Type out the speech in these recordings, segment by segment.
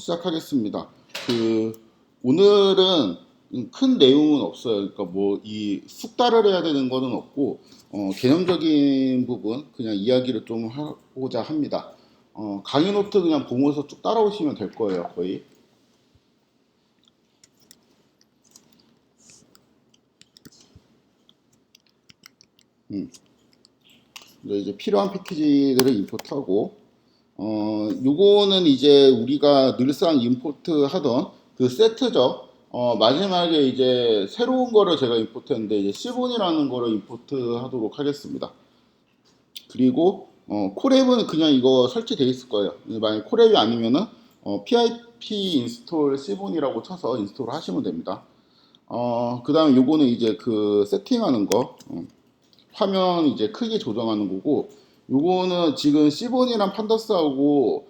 시작하겠습니다. 오늘은 큰 내용은 없어요. 그러니까 뭐 이 숙달을 해야 되는 거는 없고 개념적인 부분 그냥 이야기를 좀 하고자 합니다. 강의 노트 그냥 보면서 쭉 따라오시면 될 거예요, 거의. 음. 이제 필요한 패키지들을 임포트하고 요거는 이제 우리가 늘상 임포트 하던 그 세트죠. 마지막에 이제 새로운 거를 제가 임포트했는데 이제 시본이라는 거를 임포트 하도록 하겠습니다. 그리고 콜앱은 그냥 이거 설치되어 있을 거예요. 만약 콜앱이 아니면은 pip 인스톨 시본이라고 쳐서 인스톨을 하시면 됩니다. 그 다음에 요거는 이제 그 세팅하는 거, 화면 이제 크기 조정하는 거고, 요거는 지금 시본이랑 판다스하고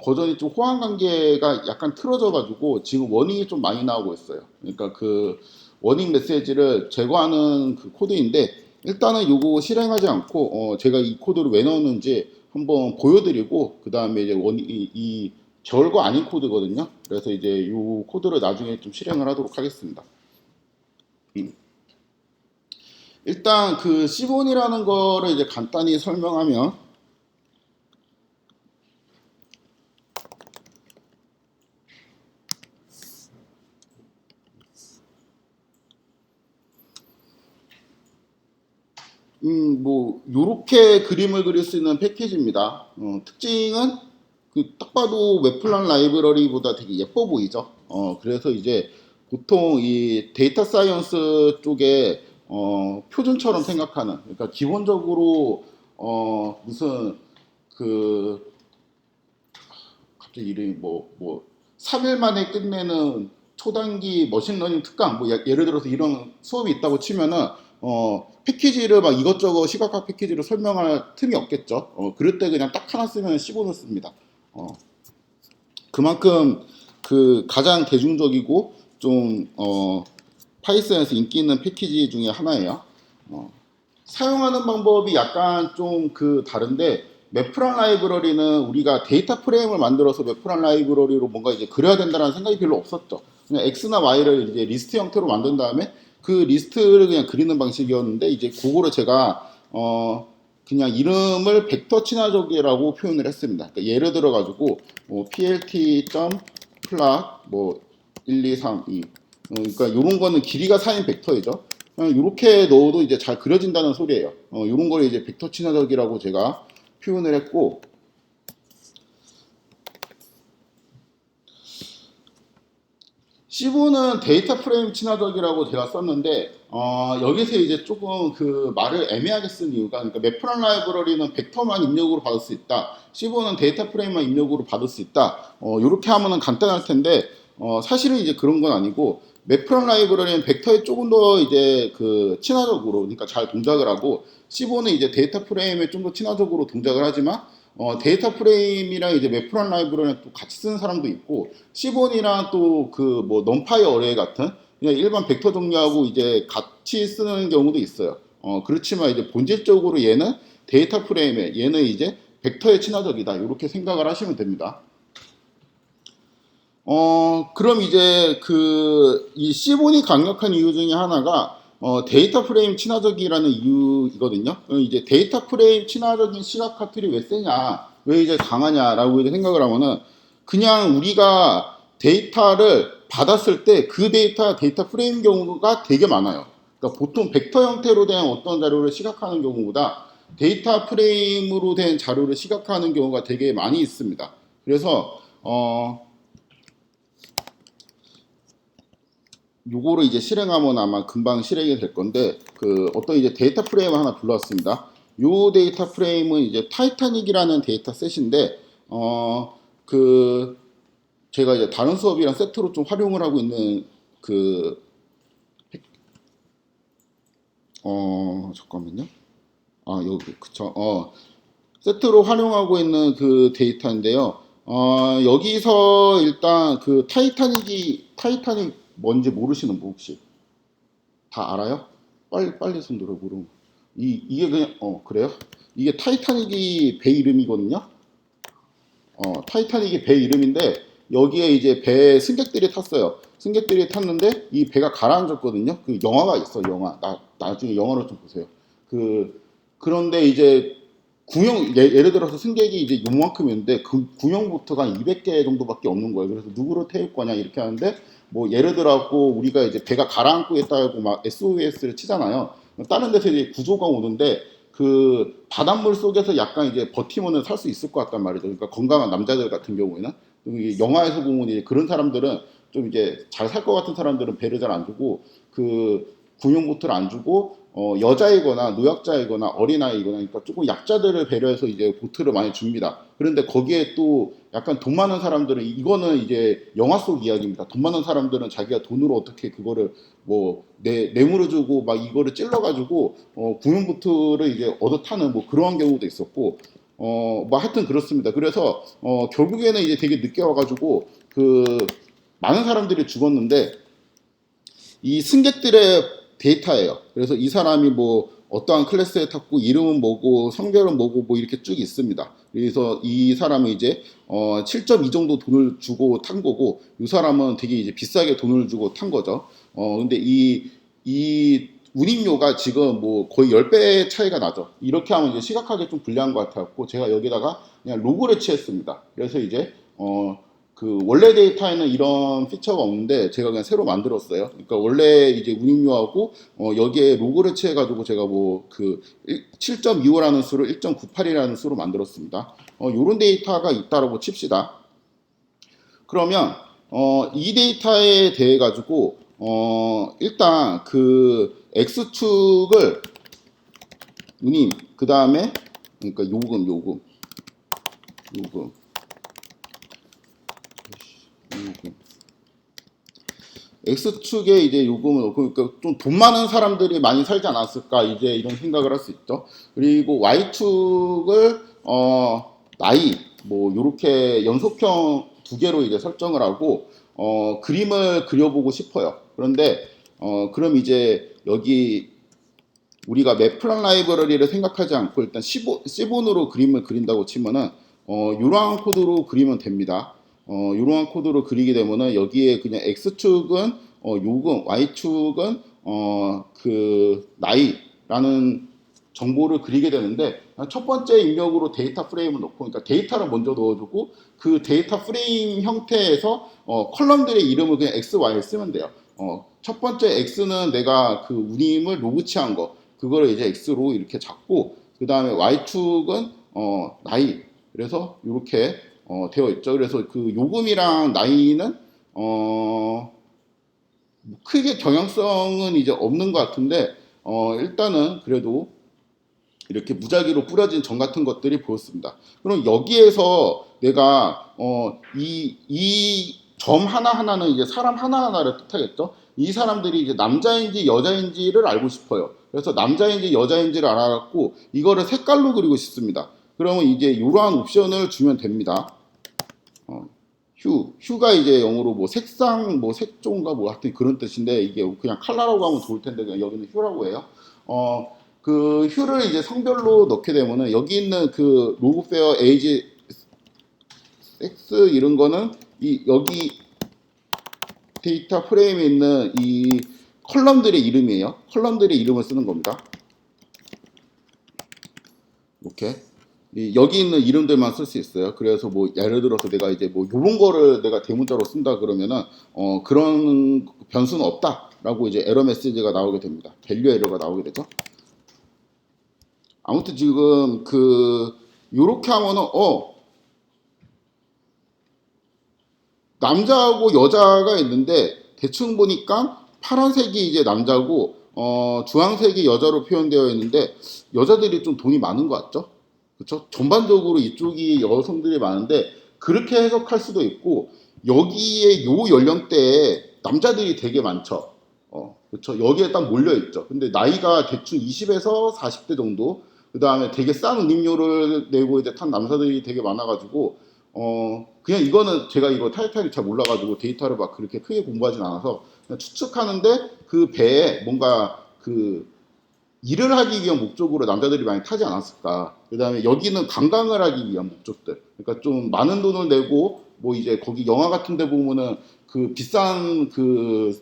버전이 좀 호환 관계가 약간 틀어져 가지고 지금 워닝이 좀 많이 나오고 있어요. 그러니까 그 워닝 메시지를 제거하는 그 코드인데 일단은 요거 실행하지 않고 제가 이 코드를 왜 넣었는지 한번 보여드리고 그 다음에 이제 이 별거 아닌 코드거든요. 그래서 이제 요 코드를 나중에 좀 실행을 하도록 하겠습니다. 일단 그 시본이라는 거를 이제 간단히 설명하면 뭐 요렇게 그림을 그릴 수 있는 패키지입니다. 특징은 그 딱 봐도 웹플란 라이브러리보다 되게 예뻐 보이죠. 그래서 이제 보통 이 데이터 사이언스 쪽에 표준처럼 생각하는 그러니까 기본적으로 무슨 그 갑자기 이름이 뭐 3일 만에 끝내는 초단기 머신러닝 특강 뭐 예를 들어서 이런 수업이 있다고 치면은 패키지를 막 이것저것 시각화 패키지를 설명할 틈이 없겠죠. 그럴 때 그냥 딱 하나 쓰면 15는 씁니다. 그만큼 그 가장 대중적이고 좀 파이썬에서 인기 있는 패키지 중에 하나예요. 사용하는 방법이 약간 좀 그 다른데 매프란 라이브러리는 우리가 데이터 프레임을 만들어서 매프란 라이브러리로 뭔가 이제 그려야 된다는 생각이 별로 없었죠. 그냥 X나 Y를 이제 리스트 형태로 만든 다음에 그 리스트를 그냥 그리는 방식이었는데 이제 그거를 제가 그냥 이름을 벡터 친화적이라고 표현을 했습니다. 그러니까 예를 들어 가지고 plt.plot 뭐 1, 2, 3, 2 그러니까 이런 거는 길이가 4인 벡터이죠. 이렇게 넣어도 이제 잘 그려진다는 소리예요. 이런 걸 이제 벡터 친화적이라고 제가 표현을 했고, C5는 데이터 프레임 친화적이라고 제가 썼는데, 여기서 이제 조금 그 말을 애매하게 쓴 이유가, 그러니까 매프란 라이브러리는 벡터만 입력으로 받을 수 있다. C5는 데이터 프레임만 입력으로 받을 수 있다. 이렇게 하면은 간단할 텐데, 사실은 이제 그런 건 아니고, 매프란 라이브러리는 벡터에 조금 더 이제 그 친화적으로, 그러니까 잘 동작을 하고, C5는 이제 데이터 프레임에 좀 더 친화적으로 동작을 하지만, 데이터 프레임이랑 이제 매프란 라이브러리는 또 같이 쓰는 사람도 있고, 시본이랑 또 그 뭐 넘파이 어레이 같은 그냥 일반 벡터 종류하고 이제 같이 쓰는 경우도 있어요. 그렇지만 이제 본질적으로 얘는 데이터 프레임에 얘는 이제 벡터에 친화적이다. 이렇게 생각을 하시면 됩니다. 그럼 이제 이 시본이 강력한 이유 중에 하나가 데이터 프레임 친화적이라는 이유이거든요. 이제 데이터 프레임 친화적인 시각화 툴이 왜 세냐, 왜 이제 강하냐라고 이제 생각을 하면은 그냥 우리가 데이터를 받았을 때 그 데이터 프레임 경우가 되게 많아요. 그러니까 보통 벡터 형태로 된 어떤 자료를 시각화하는 경우보다 데이터 프레임으로 된 자료를 시각화하는 경우가 되게 많이 있습니다. 그래서 요거를 이제 실행하면 아마 금방 실행이 될 건데 그 어떤 이제 데이터 프레임을 하나 불러왔습니다. 요 데이터 프레임은 이제 타이타닉이라는 데이터 셋인데 그 제가 이제 다른 수업이랑 세트로 좀 활용을 하고 있는 그 잠깐만요. 여기 그쵸. 세트로 활용하고 있는 그 데이터인데요. 여기서 일단 그 타이타닉 뭔지 모르시는 분 혹시 다 알아요? 빨리 손 들어 보러. 이게 그냥 그래요? 이게 타이타닉이 배 이름이거든요. 타이타닉이 배 이름인데 여기에 이제 배에 승객들이 탔어요. 승객들이 탔는데 이 배가 가라앉았거든요. 그 영화가 있어, 영화. 나중에 영화로 좀 보세요. 그런데 이제 예를 들어서 승객이 이제 요만큼인데 그 구형보트가 한 200개 정도밖에 없는 거예요. 그래서 누구를 태울 거냐 이렇게 하는데 뭐 예를 들어갖고 우리가 이제 배가 가라앉고 있다고 막 SOS를 치잖아요. 다른 데서 이제 구조가 오는데 그 바닷물 속에서 약간 이제 버티면은 살 수 있을 것 같단 말이죠. 그러니까 건강한 남자들 같은 경우에는 영화에서 보면 이제 그런 사람들은 좀 이제 잘 살 것 같은 사람들은 배를 잘 안 주고 그 군용보트를 안 주고 여자이거나 노약자이거나 어린아이거나 그러니까 조금 약자들을 배려해서 이제 보트를 많이 줍니다. 그런데 거기에 또 약간 돈 많은 사람들은 이거는 이제 영화 속 이야기입니다. 돈 많은 사람들은 자기가 돈으로 어떻게 그거를 뭐 뇌물을 주고 막 이거를 찔러가지고 군용보트를 이제 얻어 타는 뭐 그러한 경우도 있었고 뭐 하여튼 그렇습니다. 그래서 결국에는 이제 되게 늦게 와가지고 그 많은 사람들이 죽었는데 이 승객들의 데이터예요. 그래서 이 사람이 뭐 어떠한 클래스에 탔고 이름은 뭐고 성별은 뭐고 뭐 이렇게 쭉 있습니다. 그래서 이 사람은 이제 7.2 정도 돈을 주고 탄 거고 이 사람은 되게 이제 비싸게 돈을 주고 탄 거죠. 근데 이 운임료가 지금 뭐 거의 10배 차이가 나죠. 이렇게 하면 이제 시각하게 좀 불리한 것 같았고 제가 여기다가 그냥 로그를 취했습니다. 그래서 이제 그 원래 데이터에는 이런 피처가 없는데 제가 그냥 새로 만들었어요. 그러니까 원래 이제 운임료하고 여기에 로그를 취해가지고 제가 뭐 그 7.25라는 수를 1.98이라는 수로 만들었습니다. 요런 데이터가 있다라고 칩시다. 그러면 이 데이터에 대해 가지고 일단 그 X축을 운임 그 다음에 그러니까 요금 X축에 이제 요금을 넣고, 그러니까 좀 돈 많은 사람들이 많이 살지 않았을까, 이제 이런 생각을 할 수 있죠. 그리고 Y축을, 나이, 뭐, 요렇게 연속형 두 개로 이제 설정을 하고, 그림을 그려보고 싶어요. 그런데, 그럼 이제 여기 우리가 맵플란 라이브러리를 생각하지 않고 일단 C본으로 그림을 그린다고 치면은 이러한 코드로 그리면 됩니다. 이러한 코드로 그리게 되면은 여기에 그냥 X축은 요금, Y축은 그 나이라는 정보를 그리게 되는데 첫 번째 입력으로 데이터 프레임을 넣고 그러니까 데이터를 먼저 넣어주고 그 데이터 프레임 형태에서 컬럼들의 이름을 그냥 X, Y를 쓰면 돼요. 첫 번째 X는 내가 그 운임을 로그치한 거 그거를 이제 X로 이렇게 잡고 그 다음에 Y축은 나이 그래서 이렇게 되어 있죠. 그래서 그 요금이랑 나이는 크게 경향성은 이제 없는 것 같은데 일단은 그래도 이렇게 무작위로 뿌려진 점 같은 것들이 보였습니다. 그럼 여기에서 내가 이 점 하나하나는 이제 사람 하나하나를 뜻하겠죠. 이 사람들이 이제 남자인지 여자인지를 알고 싶어요. 그래서 남자인지 여자인지를 알아갖고 이거를 색깔로 그리고 싶습니다. 그러면 이제 이러한 옵션을 주면 됩니다. 휴가 이제 영어로 뭐 색상 뭐 색종가 뭐 하여튼 그런 뜻인데 이게 그냥 컬러라고 하면 좋을 텐데 그냥 여기는 휴라고 해요. 그 휴를 이제 성별로 넣게 되면은 여기 있는 그 로그페어 에이지 섹스 이런 거는 이 여기 데이터 프레임에 있는 이 컬럼들의 이름이에요. 컬럼들의 이름을 쓰는 겁니다. 이렇게 여기 있는 이름들만 쓸 수 있어요. 그래서 뭐 예를 들어서 내가 이제 뭐 요런 거를 내가 대문자로 쓴다 그러면은 그런 변수는 없다라고 이제 에러 메시지가 나오게 됩니다. 밸류 에러가 나오게 되죠. 아무튼 지금 그 요렇게 하면은 남자하고 여자가 있는데 대충 보니까 파란색이 이제 남자고 주황색이 여자로 표현되어 있는데 여자들이 좀 돈이 많은 것 같죠? 그렇죠? 전반적으로 이쪽이 여성들이 많은데 그렇게 해석할 수도 있고 여기에 요 연령대에 남자들이 되게 많죠. 그렇죠? 여기에 딱 몰려 있죠. 근데 나이가 대충 20에서 40대 정도. 그 다음에 되게 싼 운임료를 내고 이제 탄 남자들이 되게 많아가지고 그냥 이거는 제가 이거 타이틀이 잘 몰라가지고 데이터를 막 그렇게 크게 공부하진 않아서 그냥 추측하는데 그 배에 뭔가 그 일을 하기 위한 목적으로 남자들이 많이 타지 않았을까. 그 다음에 여기는 관광을 하기 위한 목적들. 그러니까 좀 많은 돈을 내고 뭐 이제 거기 영화 같은 데 보면은 그 비싼 그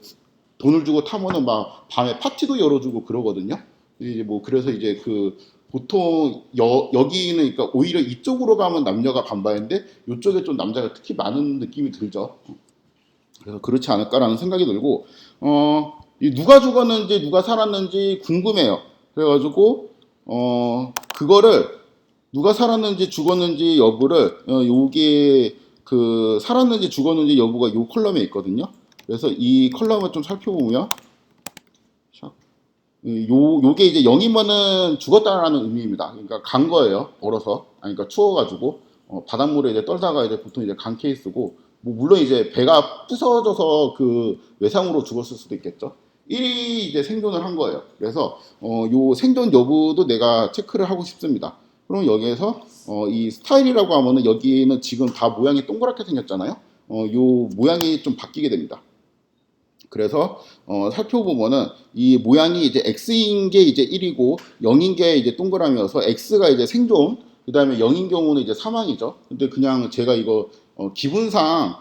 돈을 주고 타면은 막 밤에 파티도 열어주고 그러거든요. 이제 뭐 그래서 이제 그 보통 여기는 그러니까 오히려 이쪽으로 가면 남녀가 반반인데 이쪽에 좀 남자가 특히 많은 느낌이 들죠. 그래서 그렇지 않을까라는 생각이 들고 이 누가 죽었는지 누가 살았는지 궁금해요. 그래가지고 그거를 누가 살았는지 죽었는지 여부를 요게 그 살았는지 죽었는지 여부가 요 컬럼에 있거든요. 그래서 이 컬럼을 좀 살펴보면 요게 이제 0이면은 죽었다라는 의미입니다. 그러니까 간 거예요. 얼어서. 아니, 그러니까 추워가지고 바닷물에 이제 떨다가 이제 보통 이제 간 케이스고 뭐 물론 이제 배가 부서져서 그 외상으로 죽었을 수도 있겠죠. 1이 이제 생존을 한 거예요. 그래서 요 생존 여부도 내가 체크를 하고 싶습니다. 그럼 여기에서 이 스타일이라고 하면은 여기는 지금 다 모양이 동그랗게 생겼잖아요. 요 모양이 좀 바뀌게 됩니다. 그래서 살펴보면은 이 모양이 이제 X인 게 이제 1이고 0인 게 이제 동그라미여서 X가 이제 생존, 그 다음에 0인 경우는 이제 사망이죠. 근데 그냥 제가 이거 기분상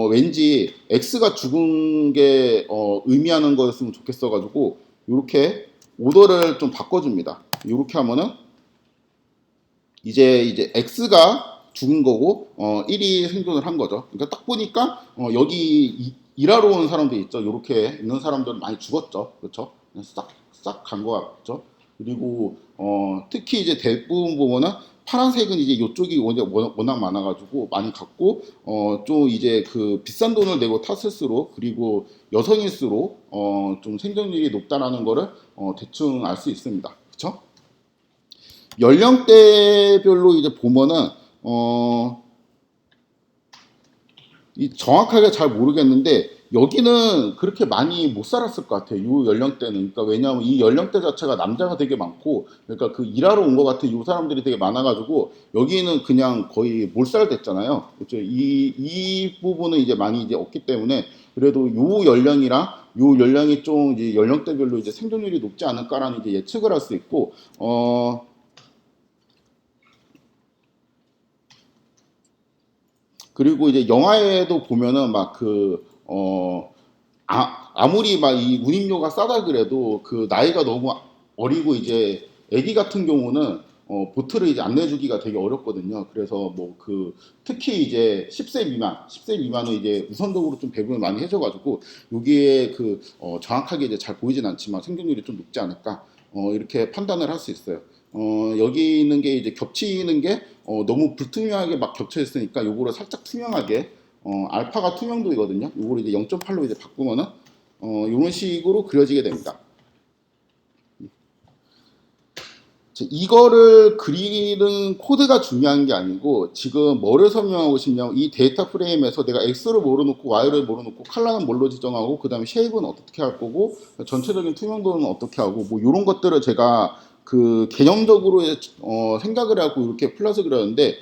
왠지 X가 죽은 게 의미하는 거였으면 좋겠어가지고 이렇게 오더를 좀 바꿔줍니다. 이렇게 하면은 이제 X가 죽은 거고 1이 생존을 한 거죠. 그러니까 딱 보니까 여기 일하러 온 사람들 있죠. 이렇게 있는 사람들은 많이 죽었죠. 그렇죠? 싹 간 거 같죠. 그리고 특히 이제 대부분 보면은 파란색은 이제 이쪽이 워낙 많아가지고 많이 갔고 좀 이제 그 비싼 돈을 내고 탔을수록 그리고 여성일수록 좀 생존율이 높다라는 거를 대충 알 수 있습니다. 그렇죠? 연령대별로 이제 보면은 이 정확하게 잘 모르겠는데 여기는 그렇게 많이 못 살았을 것 같아요. 이 연령대는. 그러니까 왜냐하면 이 연령대 자체가 남자가 되게 많고 그러니까 그 일하러 온 것 같은 이 사람들이 되게 많아가지고 여기는 그냥 거의 몰살됐잖아요. 그렇죠? 이 부분은 이제 많이 이제 없기 때문에 그래도 요 연령이랑 요 연령이 좀 이제 연령대별로 이제 생존율이 높지 않을까라는 이제 예측을 할 수 있고 그리고 이제 영화에도 보면은 막 아무리 막 이 운임료가 싸다 그래도 그 나이가 너무 어리고 이제 애기 같은 경우는 보트를 이제 안 내주기가 되게 어렵거든요. 그래서 뭐 그 특히 이제 10세 미만은 이제 우선적으로 좀 배분을 많이 해줘가지고 여기에 그 정확하게 이제 잘 보이진 않지만 생존율이 좀 높지 않을까 이렇게 판단을 할 수 있어요. 여기 있는 게 이제 겹치는 게 너무 불투명하게 막 겹쳐 있으니까 요거를 살짝 투명하게 알파가 투명도이거든요. 요거를 이제 0.8로 이제 바꾸면은 이런 식으로 그려지게 됩니다. 이거를 그리는 코드가 중요한 게 아니고 지금 뭐를 설명하고 싶냐면 이 데이터 프레임에서 내가 X를 뭐로 놓고 Y를 뭐로 놓고 컬러는 뭘로 지정하고 그 다음에 쉐입은 어떻게 할 거고 전체적인 투명도는 어떻게 하고 뭐 이런 것들을 제가 그 개념적으로 생각을 하고 이렇게 플랫을 그렸는데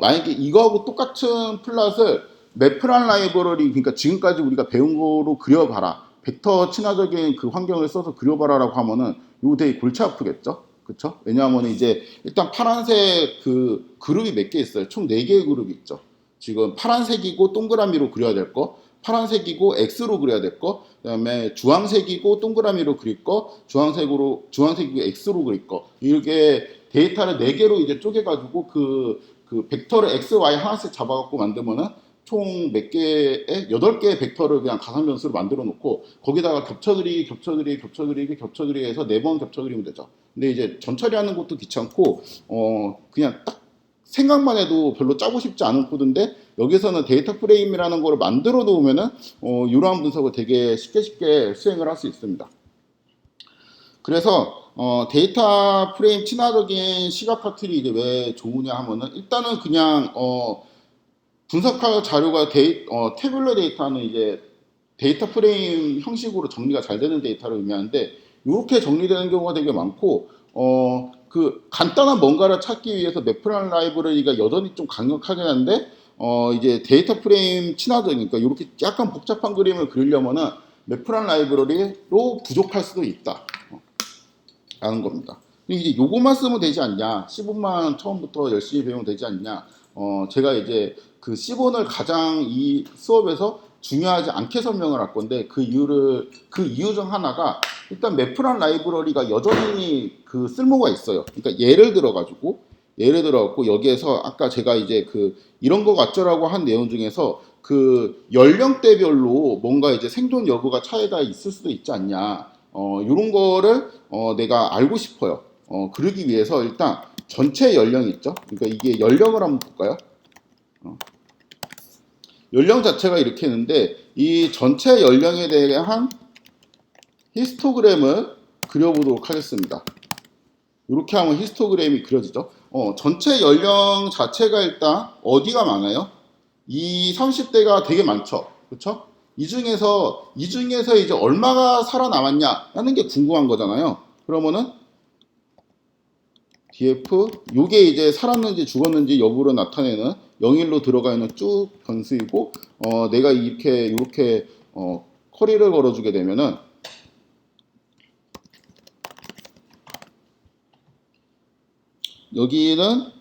만약에 이거하고 똑같은 플랫을 매프란 라이브러리 그러니까 지금까지 우리가 배운 거로 그려봐라 벡터 친화적인 그 환경을 써서 그려봐라라고 하면은 이거 되게 골치 아프겠죠. 그렇죠? 왜냐하면 이제 일단 파란색 그 그룹이 몇 개 있어요. 총 4개의 그룹이 있죠. 지금 파란색이고 동그라미로 그려야 될 거, 파란색이고 X로 그려야 될 거, 그다음에 주황색이고 동그라미로 그릴 거, 주황색이고 X로 그릴 거. 이렇게 데이터를 4개로 이제 쪼개가지고 그 벡터를 X, Y 하나씩 잡아갖고 만들면은 총 몇 개의 8개의 벡터를 그냥 가상 변수로 만들어 놓고 거기다가 겹쳐그리기 해서 4번 겹쳐그리면 되죠. 근데 이제 전처리하는 것도 귀찮고 그냥 딱 생각만 해도 별로 짜고 싶지 않은 코드인데 여기서는 데이터 프레임이라는 걸 만들어 놓으면은 이러한 분석을 되게 쉽게 수행을 할 수 있습니다. 그래서 데이터 프레임 친화적인 시각 파틀이 이제 왜 좋으냐 하면은 일단은 그냥 분석할 자료가 태블러 데이터는 이제 데이터 프레임 형식으로 정리가 잘 되는 데이터를 의미하는데 이렇게 정리되는 경우가 되게 많고 그 간단한 뭔가를 찾기 위해서 매프란 라이브러리가 여전히 좀 강력하긴 한데 이제 데이터 프레임 친화적이니까 이렇게 약간 복잡한 그림을 그리려면은 매프란 라이브러리로 부족할 수도 있다 라는 겁니다. 이제 요것만 쓰면 되지 않냐 15만 처음부터 열심히 배우면 되지 않냐 제가 이제 그 C본을 가장 이 수업에서 중요하지 않게 설명을 할 건데 그 이유 중 하나가 일단 매프란 라이브러리가 여전히 그 쓸모가 있어요. 그러니까 예를 들어갖고 여기에서 아까 제가 이제 그 이런 거 같죠라고 한 내용 중에서 그 연령대별로 뭔가 이제 생존 여부가 차이가 있을 수도 있지 않냐. 이런 거를 내가 알고 싶어요. 그러기 위해서 일단 전체 연령이 있죠. 그러니까 이게 연령을 한번 볼까요? 연령 자체가 이렇게 있는데 이 전체 연령에 대한 히스토그램을 그려보도록 하겠습니다. 이렇게 하면 히스토그램이 그려지죠. 전체 연령 자체가 일단 어디가 많아요? 이 30대가 되게 많죠. 그렇죠? 이 중에서 이제 얼마가 살아남았냐 하는 게 궁금한 거잖아요. 그러면은 df 요게 이제 살았는지 죽었는지 여부를 나타내는 0일로 들어가 있는 쭉 변수이고 내가 이렇게 커리를 걸어주게 되면은 여기는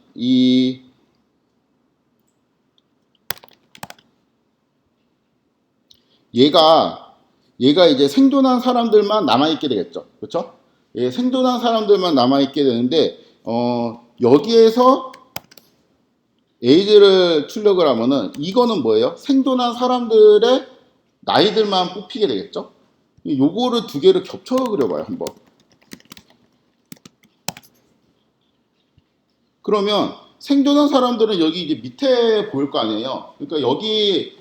얘가 이제 생존한 사람들만 남아있게 되겠죠. 그렇죠? 예, 생존한 사람들만 남아있게 되는데 여기에서 에이지를 출력을 하면은 이거는 뭐예요? 생존한 사람들의 나이들만 뽑히게 되겠죠? 요거를 두 개를 겹쳐 그려봐요, 한번. 그러면 생존한 사람들은 여기 이제 밑에 보일 거 아니에요? 그러니까 여기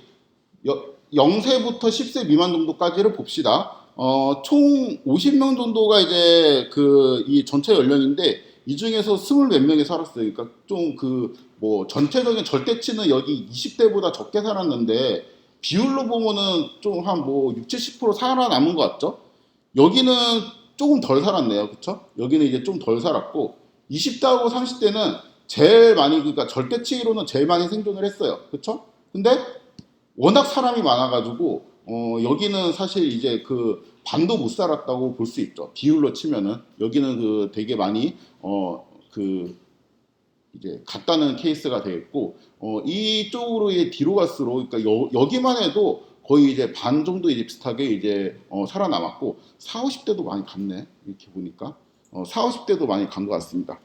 0세부터 10세 미만 정도까지를 봅시다. 총 50명 정도가 이제 이 전체 연령인데 이 중에서 20 몇 명이 살았어요. 그러니까 좀 뭐 전체적인 절대치는 여기 20대보다 적게 살았는데 비율로 보면은 좀 한 뭐 60, 70% 살아남은 것 같죠? 여기는 조금 덜 살았네요. 그쵸? 여기는 이제 좀 덜 살았고 20대하고 30대는 제일 많이 그러니까 절대치로는 제일 많이 생존을 했어요. 그쵸? 근데 워낙 사람이 많아가지고 여기는 사실 이제 그 반도 못 살았다고 볼 수 있죠. 비율로 치면은 여기는 그 되게 많이 이제 갔다는 케이스가 되겠고 이쪽으로 뒤로 갈수록 그러니까 여기만 해도 거의 이제 반 정도 이제 비슷하게 이제 살아남았고 4, 50대도 많이 갔네. 이렇게 보니까 4, 50대도 많이 간 것 같습니다.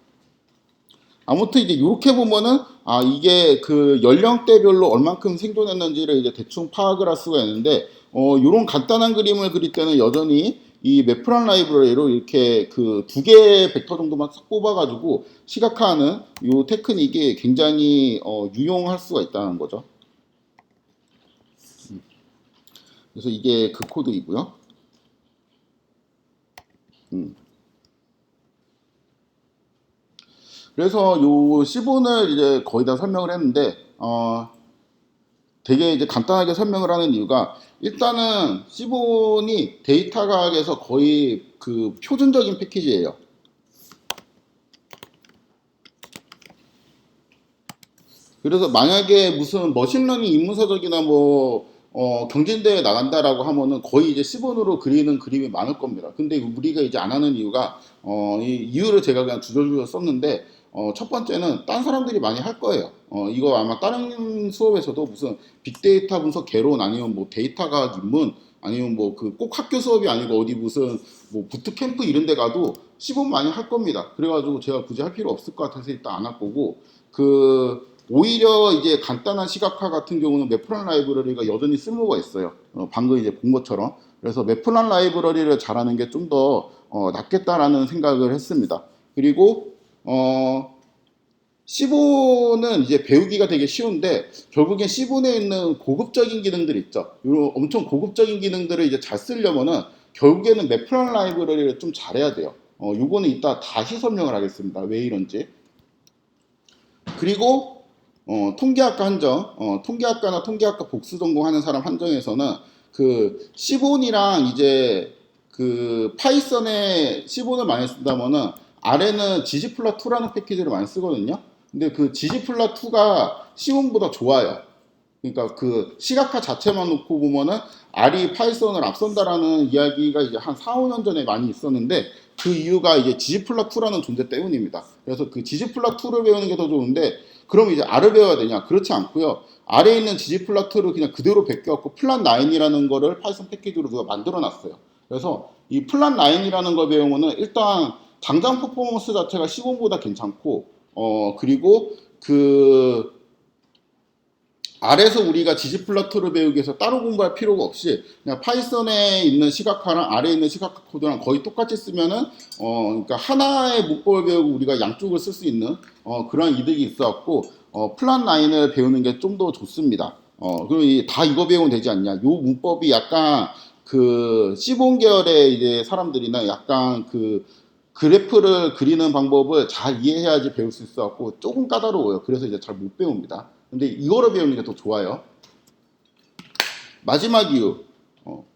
아무튼 이제 이렇게 보면은 이게 그 연령대별로 얼만큼 생존했는지를 이제 대충 파악을 할 수가 있는데 이런 간단한 그림을 그릴 때는 여전히 이 매프란 라이브러리로 이렇게 그 두 개의 벡터 정도만 싹 뽑아가지고 시각화하는 이 테크닉이 굉장히 유용할 수가 있다는 거죠. 그래서 이게 그 코드이고요. 그래서 요 시본을 이제 거의 다 설명을 했는데 되게 이제 간단하게 설명을 하는 이유가 일단은 시본이 데이터 과학에서 거의 그 표준적인 패키지예요. 그래서 만약에 무슨 머신러닝 입문서적이나 뭐 경진대회 나간다라고 하면은 거의 이제 시본으로 그리는 그림이 많을 겁니다. 근데 우리가 이제 안 하는 이유가 이 이유를 제가 그냥 주저주저 썼는데 첫 번째는 딴 사람들이 많이 할 거예요. 이거 아마 다른 수업에서도 무슨 빅데이터 분석 개론 아니면 뭐 데이터 과학 입문 아니면 뭐 그 꼭 학교 수업이 아니고 어디 무슨 뭐 부트캠프 이런 데 가도 시본 많이 할 겁니다. 그래가지고 제가 굳이 할 필요 없을 것 같아서 일단 안 할 거고 오히려 이제 간단한 시각화 같은 경우는 매프란 라이브러리가 여전히 쓸모가 있어요. 방금 이제 본 것처럼. 그래서 매프란 라이브러리를 잘하는 게 좀 더 낫겠다라는 생각을 했습니다. 그리고 C본은 이제 배우기가 되게 쉬운데 결국엔 C본에 있는 고급적인 기능들 있죠. 요 엄청 고급적인 기능들을 이제 잘 쓰려면은 결국에는 매프란 라이브러리를 좀 잘해야 돼요. 요거는 이따 다시 설명을 하겠습니다. 왜 이런지. 그리고 통계학과 한정, 통계학과나 통계학과 복수 전공하는 사람 한정에서는 그 C본이랑 이제 그 파이썬에 C본을 많이 쓴다면은 아래는 ggplot2라는 패키지를 많이 쓰거든요. 근데 그 ggplot2가 C본보다 좋아요. 그러니까 그 시각화 자체만 놓고 보면은 R이 파이썬을 앞선다라는 이야기가 이제 한 4, 5년 전에 많이 있었는데 그 이유가 이제 ggplot2라는 존재 때문입니다. 그래서 그 ggplot2를 배우는 게 더 좋은데 그럼 이제 R을 배워야 되냐? 그렇지 않고요. 아래에 있는 gg플러트를 그냥 그대로 베껴갖고 플랫9이라는 거를 파이썬 패키지로 누가 만들어 놨어요. 그래서 이 플랫9이라는 걸 배우면은 일단 당장 퍼포먼스 자체가 C5보다 괜찮고, 그리고 그 아래에서 우리가 gg플러트를 배우기 위해서 따로 공부할 필요가 없이 그냥 파이썬에 있는 시각화랑 아래에 있는 시각화 코드랑 거의 똑같이 쓰면은 그러니까 하나의 문법을 배우고 우리가 양쪽을 쓸 수 있는 그런 이득이 있어갖고 플랫9을 배우는 게 좀 더 좋습니다. 그럼 다 이거 배우면 되지 않냐? 요 문법이 약간 그 시본 계열의 이제 사람들이나 약간 그 그래프를 그리는 방법을 잘 이해해야지 배울 수 있어갖고 조금 까다로워요. 그래서 이제 잘 못 배웁니다. 근데 이거를 배우는 게 더 좋아요. 마지막 이유,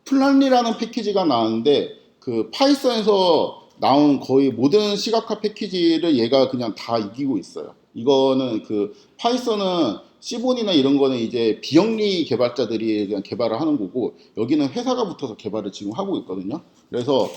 플란리라는 패키지가 나왔는데 그 파이썬에서 나온 거의 모든 시각화 패키지를 얘가 그냥 다 이기고 있어요. 이거는 그 파이썬은 시본이나 이런 거는 이제 비영리 개발자들이 그냥 개발을 하는 거고 여기는 회사가 붙어서 개발을 지금 하고 있거든요. 그래서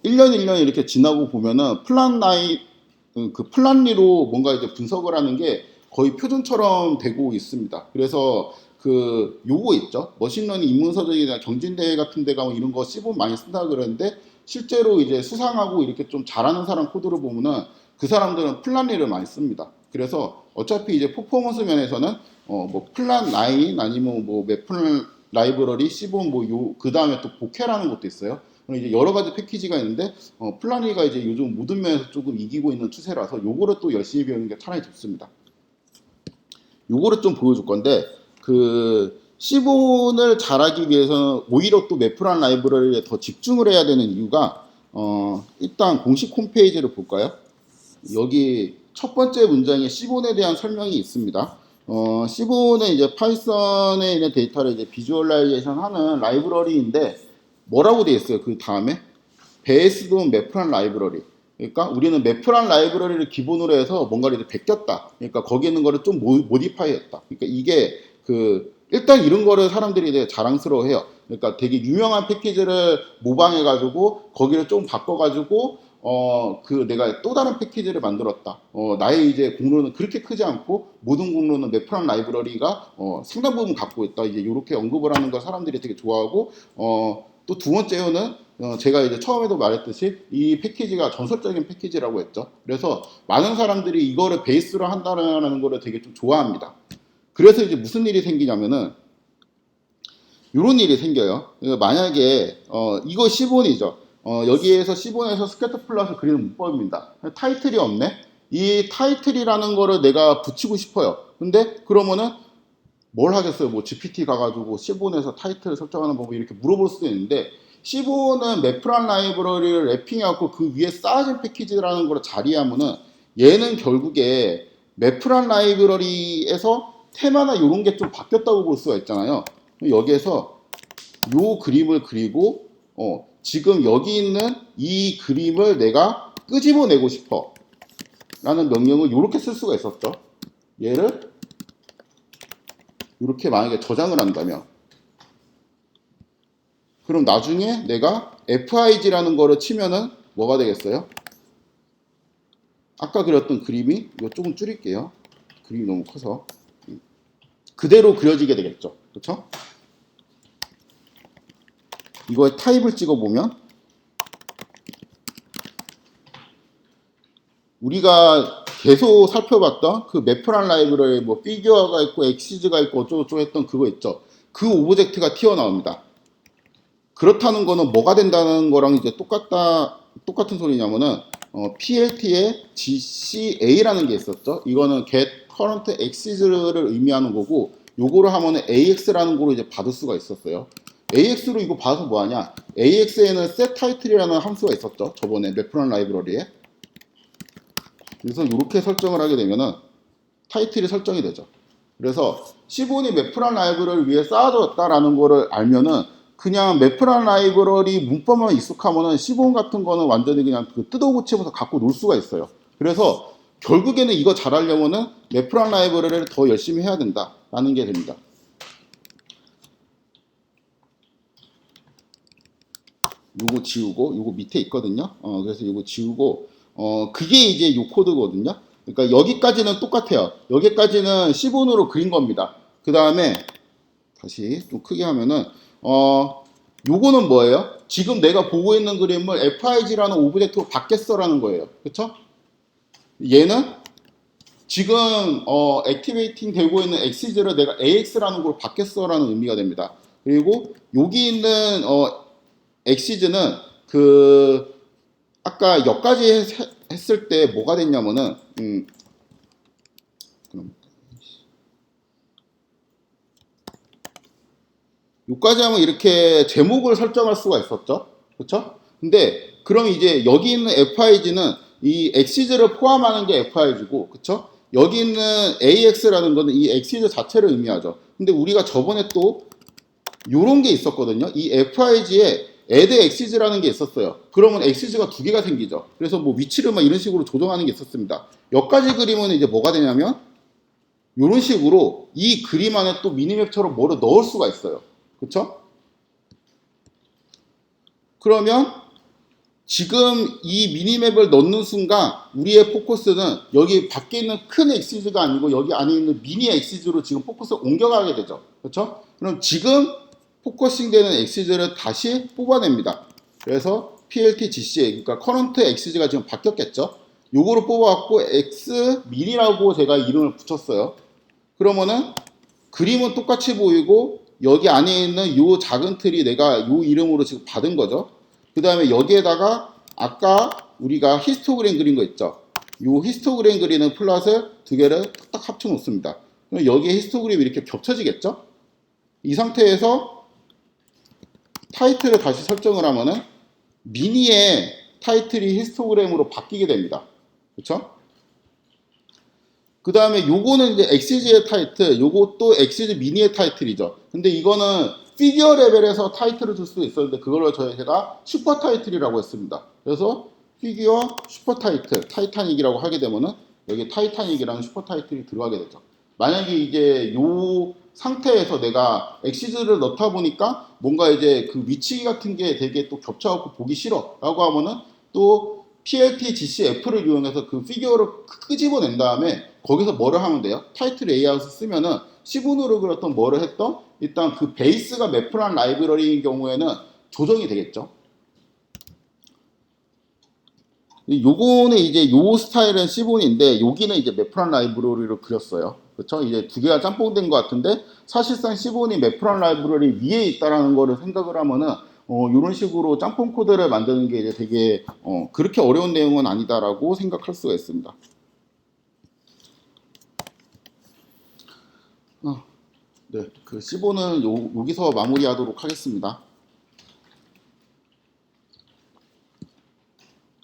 1년 1년 이렇게 지나고 보면은 그 플란리로 뭔가 이제 분석을 하는 게 거의 표준처럼 되고 있습니다. 그래서 그 요거 있죠. 머신러닝 입문서적이나 경진대회 같은 데 가면 이런 거 시본 많이 쓴다 그러는데 실제로 이제 수상하고 이렇게 좀 잘하는 사람 코드를 보면은 그 사람들은 플란리를 많이 씁니다. 그래서 어차피 이제 퍼포먼스 면에서는 뭐 플랫9 아니면 뭐 매플 라이브러리 시본 뭐 요 그 다음에 또 보케라는 것도 있어요. 이제 여러 가지 패키지가 있는데 플란리가 이제 요즘 모든 면에서 조금 이기고 있는 추세라서 요거를 또 열심히 배우는 게 차라리 좋습니다. 요거를 좀 보여줄 건데 그 시본을 잘하기 위해서는 오히려 또 매프란 라이브러리에 더 집중을 해야 되는 이유가 일단 공식 홈페이지를 볼까요? 여기 첫 번째 문장에 시본에 대한 설명이 있습니다. 시본은 이제 파이썬에 있는 데이터를 이제 비주얼라이제이션 하는 라이브러리인데 뭐라고 되어 있어요? 그 다음에 베이스드 온 매프란 라이브러리. 그러니까 우리는 매프란 라이브러리를 기본으로 해서 뭔가를 이제 베꼈다. 그러니까 거기 있는 거를 좀 모디파이 했다. 그러니까 이게 그 일단 이런 거를 사람들이 되게 자랑스러워해요. 그러니까 되게 유명한 패키지를 모방해가지고 거기를 좀 바꿔가지고 그 내가 또 다른 패키지를 만들었다. 나의 이제 공로는 그렇게 크지 않고 모든 공로는 매프란 라이브러리가 상당 부분 갖고 있다. 이제 이렇게 언급을 하는 걸 사람들이 되게 좋아하고 또 두 번째로는 제가 이제 처음에도 말했듯이 이 패키지가 전설적인 패키지라고 했죠. 그래서 많은 사람들이 이거를 베이스로 한다는 거를 되게 좀 좋아합니다. 그래서 이제 무슨 일이 생기냐면은 이런 일이 생겨요. 만약에 이거 시본이죠. 여기에서 시본에서 스캐터 플롯을 그리는 문법입니다. 타이틀이 없네. 이 타이틀이라는 거를 내가 붙이고 싶어요. 근데 그러면은 뭘 하겠어요? 뭐 GPT 가가지고 시본에서 타이틀을 설정하는 방법 이렇게 물어볼 수도 있는데 시본은 매프란 라이브러리를 랩핑해갖고 그 위에 쌓아진 패키지라는 걸 잘 이해하면은 얘는 결국에 매프란 라이브러리에서 테마나 이런 게 좀 바뀌었다고 볼 수가 있잖아요. 여기에서 요 그림을 그리고 지금 여기 있는 이 그림을 내가 끄집어내고 싶어 라는 명령을 이렇게 쓸 수가 있었죠. 얘를 이렇게 만약에 저장을 한다면 그럼 나중에 내가 FIG라는 거를 치면은 뭐가 되겠어요? 아까 그렸던 그림이 이거 조금 줄일게요. 그림이 너무 커서 그대로 그려지게 되겠죠. 그렇죠? 이거에 타입을 찍어보면 우리가 계속 살펴봤던 그 매프란 라이브러리에 뭐 피규어가 있고 엑시즈가 있고 어쩌고저쩌고 했던 그거 있죠. 그 오브젝트가 튀어나옵니다. 그렇다는 거는 뭐가 된다는 거랑 이제 똑같은 소리냐면은 PLT에 GCA라는 게 있었죠. 이거는 get current axis를 의미하는 거고 요거를 하면은 AX라는 거로 이제 받을 수가 있었어요. AX로 이거 받아서 뭐 하냐? AX에는 set title이라는 함수가 있었죠. 저번에 매프란 라이브러리에. 그래서 이렇게 설정을 하게 되면은 타이틀이 설정이 되죠. 그래서 시본이 매프란 라이브러리를 위해 쌓아뒀다라는 거를 알면은 그냥 매프란 라이브러리 문법만 익숙하면은 시본 같은 거는 완전히 그냥 그 뜯어고치면서 갖고 놀 수가 있어요. 그래서 결국에는 이거 잘하려면은 매프란 라이브러리를 더 열심히 해야 된다라는 게 됩니다. 요거 지우고 요거 밑에 있거든요. 그래서 요거 지우고 그게 이제 요 코드거든요. 그러니까 여기까지는 똑같아요. 여기까지는 시본으로 그린 겁니다. 그 다음에 다시 좀 크게 하면은 요거는 뭐예요? 지금 내가 보고 있는 그림을 FIG라는 오브젝트로 바뀌었어라는 거예요. 그쵸? 얘는 지금 액티베이팅 되고 있는 엑시즈를 내가 AX라는 걸로 바뀌었어라는 의미가 됩니다. 그리고 여기 있는 엑시즈는 그 아까 여기까지 했을 때 뭐가 됐냐면은 그럼 여기까지 하면 이렇게 제목을 설정할 수가 있었죠. 그렇죠? 근데 그럼 이제 여기 있는 FIG는 이 엑시즈를 포함하는 게 FIG고, 그렇죠? 여기 있는 AX라는 거는 이 엑시즈 자체를 의미하죠. 근데 우리가 저번에 또 요런 게 있었거든요. 이 FIG에 add 엑시즈라는 게 있었어요. 그러면 엑시즈가 두 개가 생기죠. 그래서 뭐 위치를 막 이런 식으로 조정하는 게 있었습니다. 여기까지 그림은 이제 뭐가 되냐면 이런 식으로 이 그림 안에 또 미니맵처럼 뭐를 넣을 수가 있어요. 그렇죠? 그러면 지금 이 미니맵을 넣는 순간 우리의 포커스는 여기 밖에 있는 큰 엑시즈가 아니고 여기 안에 있는 미니 엑시즈로 지금 포커스를 옮겨가게 되죠. 그렇죠? 그럼 지금 포커싱 되는 엑시즈를 다시 뽑아냅니다. 그래서 PLT GCA, 그러니까 커런트 엑시즈가 지금 바뀌었겠죠? 요거를 뽑아갖고 X 미니라고 제가 이름을 붙였어요. 그러면은 그림은 똑같이 보이고 여기 안에 있는 요 작은 틀이 내가 요 이름으로 지금 받은 거죠. 그 다음에 여기에다가 아까 우리가 히스토그램 그린 거 있죠. 요 히스토그램 그리는 플롯을 두 개를 딱 합쳐 놓습니다. 그럼 여기에 히스토그램이 이렇게 겹쳐지겠죠. 이 상태에서 타이틀을 다시 설정을 하면은 미니의 타이틀이 히스토그램으로 바뀌게 됩니다. 그렇죠? 그 다음에 요거는 이제 엑시즈의 타이틀, 요것도 엑시즈 미니의 타이틀이죠. 근데 이거는 피규어 레벨에서 타이틀을 줄 수도 있었는데 그걸로 제가 슈퍼 타이틀이라고 했습니다. 그래서 피규어 슈퍼 타이틀, 타이타닉이라고 하게 되면은 여기 타이타닉이라는 슈퍼 타이틀이 들어가게 되죠. 만약에 이제 요 상태에서 내가 엑시즈를 넣다 보니까 뭔가 이제 그 위치 같은 게 되게 또 겹쳐갖고 보기 싫어 라고 하면은 또 PLT GCF를 이용해서 그 피규어를 끄집어낸 다음에 거기서 뭐를 하면 돼요? 타이틀 레이아웃을 쓰면은 시분으로 그렸던 뭐를 했던 일단 그 베이스가 매프란 라이브러리인 경우에는 조정이 되겠죠. 요거는 이제 요 스타일은 시본인데 여기는 이제 매프란 라이브러리로 그렸어요. 그렇죠? 이제 두 개가 짬뽕된 것 같은데 사실상 시본이 매프란 라이브러리 위에 있다라는 거를 생각을 하면은 이런 식으로 짬뽕 코드를 만드는 게 이제 되게 그렇게 어려운 내용은 아니다라고 생각할 수가 있습니다. 네, 그 시본은 여기서 마무리하도록 하겠습니다.